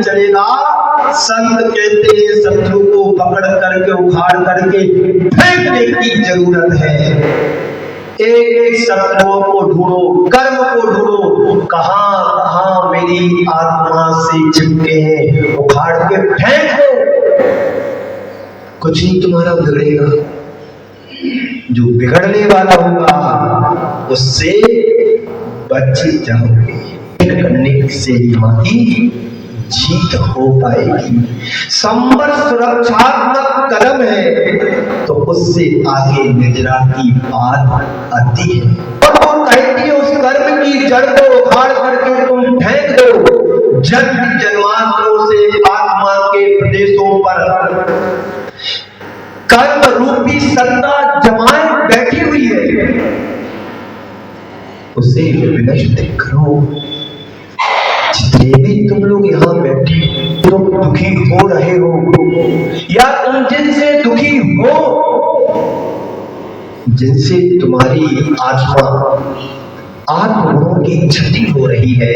नहीं चलेगा। संत कहते हैं शत्रु को पकड़ करके उखाड़ करके फेंकने की जरूरत है। एक एक शत्रुओं को ढूंढो, कर्म को ढूंढो, कहां कहां मेरी आत्मा से चिपके हैं, उखाड़ के फेंक दो। कुछ नहीं तुम्हारा बिगड़ेगा। जो बिगड़ने वाला होगा उससे बच जाओगे। करने से ही जीत हो पाएगी। संवर सुरक्षात्मक कदम है तो उससे आगे निजरा की बात आती है। और वो कहती है उस कर्म की जड़ को उखाड़ करके तुम फेंक दो। जन्म जन्मांतरों से आत्मा के प्रदेशों पर कर्म रूपी सत्ता जमाए बैठी हुई है, उसे विनष्ट करो। जितने भी तुम लोग यहाँ बैठे तुम दुखी हो रहे हो या तुम जिनसे दुखी हो, जिनसे तुम्हारी आत्मा की क्षति हो रही है,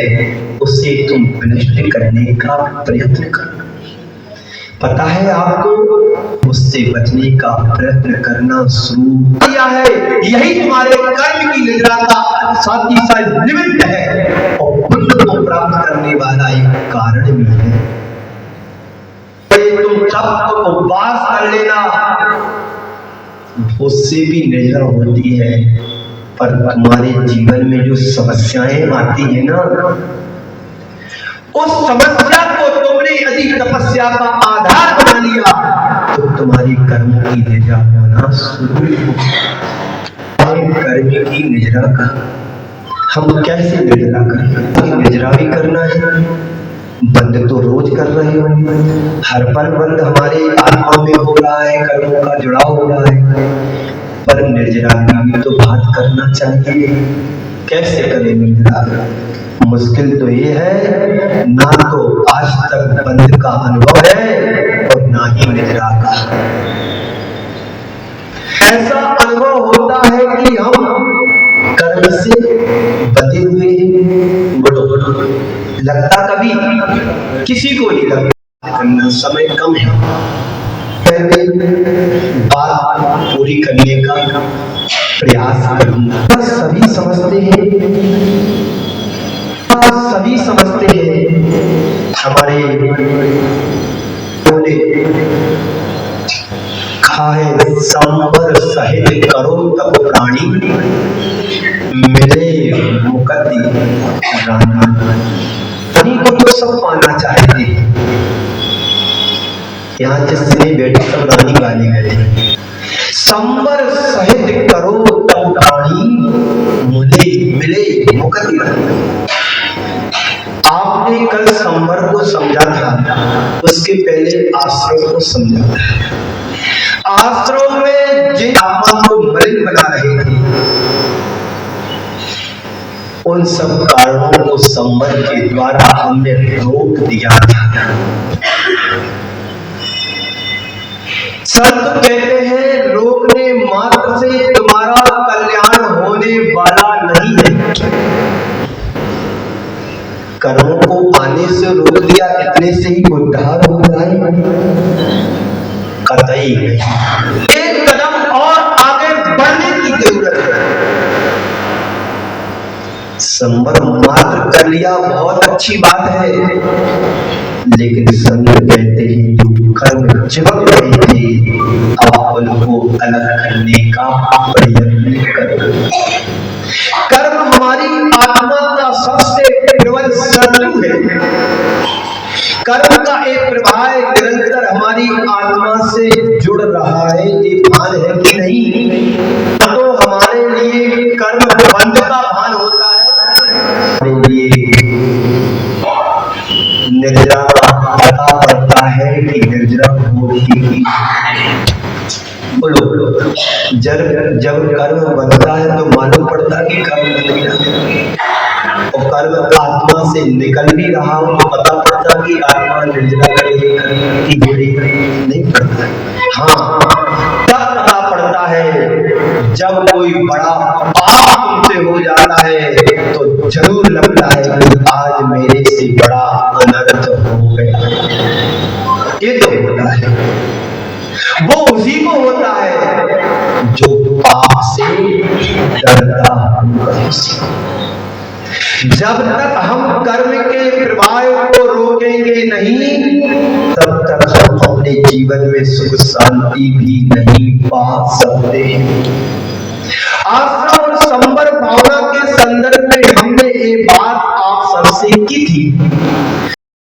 उसे तुम विनष्ट करने का प्रयत्न करो। पता है आपको, उससे बचने का प्रयत्न करना शुरू किया है। यही तुम्हारे कर्म की निद्रा का साथ ही साथ निमित्त है और पुण्य को प्राप्त करने वाला एक कारण भी है। तुम तप उपवास कर लेना, उससे भी निद्रा होती है। पर तुम्हारे जीवन में जो समस्याएं आती है ना, उस समस्या को तुमने यदि तपस्या का आधार बना लिया तो तुम्हारी कर्म की निद्रा होना शुरू हो। कर्म की निद्रा का हम कैसे निद्रा करें? निद्रा भी करना है, बंद तो रोज कर रहे हो, हर पल बंद हमारे आत्मा में हो रहा है, कर्मों का जुड़ाव हो रहा है, पर निर्जरा भी तो बात करना चाहिए। कैसे करें निर्जरा? मुश्किल तो ये है, ना तो आज तक बंद का अनुभव है और ना ही निद्रा का। ऐसा अनुभव होता है कि हम कर्म से बंधे हुए हैं। लगता कभी किसी को नहीं लगता, करना समय कम है, बात पूरी करने का प्रयास करूंगा। सभी समझते हैं हमारे खाए संवर सहित करो तब प्राणी, मिले मुक्ति रानी को तो सब पाना चाहते हैं। यहाँ जिसने बैठे सब रानी गाने गए। संवर सहित करो तब प्राणी, मिले मुक्ति रानी। आपने कल संवर को समझा था, उसके पहले आश्रम को समझा था। आश्रम में जिन आत्मा को मलिन बना रहे थे, उन सब कारणों को संवर के द्वारा हमने रोक दिया था। संत कहते हैं रोकने मात्र से तुम्हारा कल्याण होने वाला नहीं है। कर्मों को आने से रोक दिया, इतने से ही उद्धार हो जाए? कतई नहीं। एक कदम और आगे बढ़ने की जरूरत है। संवर मात्र कर लिया बहुत अच्छी बात है, लेकिन संत कहते हैं जो कर्म चिपक रहे थे, आप उनको अलग करने का प्रयत्न करो। कर्म हमारी आत्मा का सबसे प्रबल शत्रु है। कर्म का एक प्रभाव निरंतर हमारी आत्मा से जुड़ रहा है, ये भान है कि नहीं? तो हमारे लिए कर्म बंद का भान होता है, हमारे लिए निर्जरा का पता पड़ता है कि निर्जरा होगी। बोलो, जब कर्म बनता है तो मालूम पड़ता है कि कर्म बन गया, और कर्म आत्मा से निकल भी रहा हो तो पता पड़ता कि आत्मा निर्जरा करेगी, कर्म की बुरी नहीं पड़ता। हाँ, तब पता पड़ता है जब कोई बड़ा पाप तुमसे हो जाता है तो जरूर लगता है कि आज मेरे से बड़ा अनर्थ हो गया। होता है, वो उसी को होता है जो पाप से डरता है। जब तक हम कर्म के प्रवाह को रोकेंगे नहीं, तब तक हम अपने जीवन में सुख शांति भी नहीं पा सकते। आश्रम और संबर भावना के संदर्भ में हमने ये बात आप सबसे की थी।